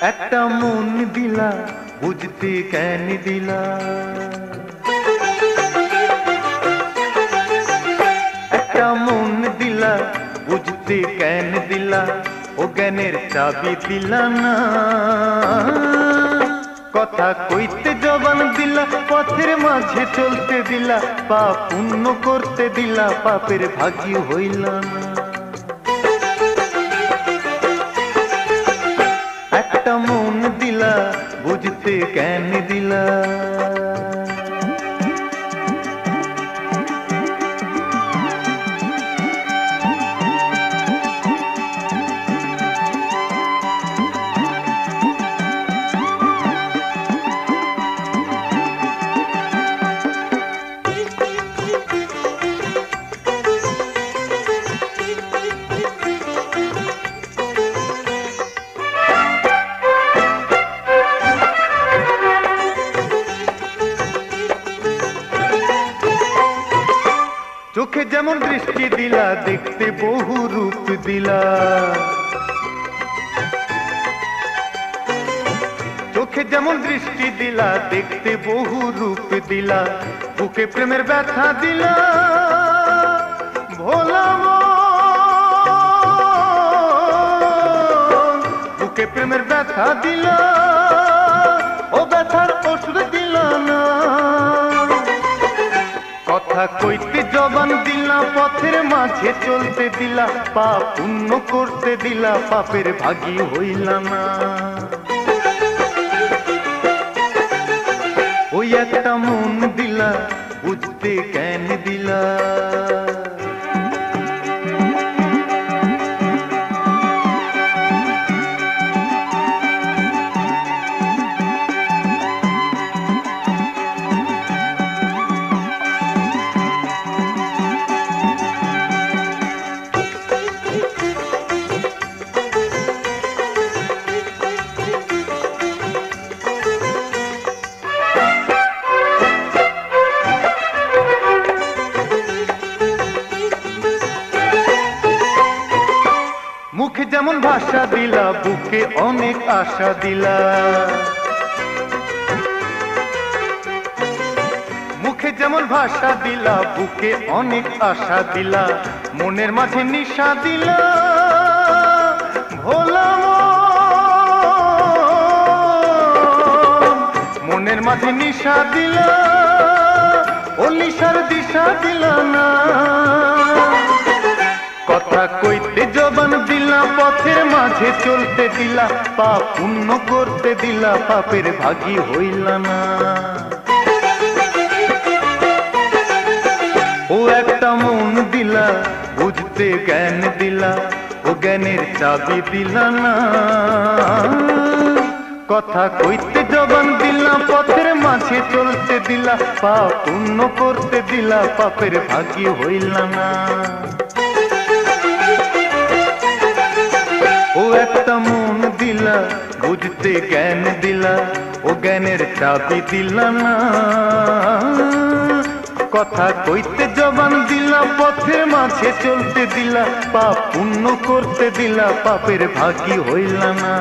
একটা মন দিলা বুঝতে কেন দিলা, একটা মন দিলা বুঝতে কেন দিলা, ও জ্ঞানের চাবি দিলা না। কথা কইতে জবান দিলা, পথের মাঝে চলতে দিলা, পাপ পুণ্য করতে দিলা, পাপের ভাগী হইলা না। একটা মন দিলা বুঝতে কেন দিলা। চোখে যেমন দৃষ্টি দিলা, দেখতে বহু রূপ দিলা, চোখে যেমন দৃষ্টি দিলা, দেখতে বহু রূপ দিলা, বুকে প্রেমের ব্যথা দিলা, ভোলা বুকে প্রেমের ব্যথা দিলা, ও ব্যথার ওষুধ দিলা না। কথা কইতে জবান দিলা, পথের মাঝে চলতে দিলা, পাপ পুণ্য করতে দিলা, পাপের ভাগী হইলা না। ওই একটা মন দিলা বুঝতে কেন দিলা। মুখে যেমন ভাষা দিলা, বুকে অনেক আশা দিলা, মুখে যেমন ভাষা দিলা, বুকে অনেক আশা দিলা, মনের মাঝে নিশা দিলা, ভোলা মনের মাঝে নিশা দিলা, ও নিশার দিশা দিলা না। কথা কইতে জবান দিলা, পথের মাঝে চলতে দিলা, পাপ পুণ্য করতে দিলা, পাপের ভাগী হইলা না। ও একটা মন দিলা বুঝতে জ্ঞান দিলা, ও জ্ঞানের চাবি দিলা না। কথা কইতে জবান দিলা, পথের মাঝে চলতে দিলা, পাপ পুণ্য করতে দিলা, পাপের ভাগী হইলা না। ও একটা মন দিলা বুঝতে জ্ঞান দিলা, ও জ্ঞানের চাবি দিলা না। কথা কইতে জবান দিলা, পথের মাঝে চলতে দিলা, পাপ পুণ্য করতে দিলা, পাপের ভাগী হইলা না।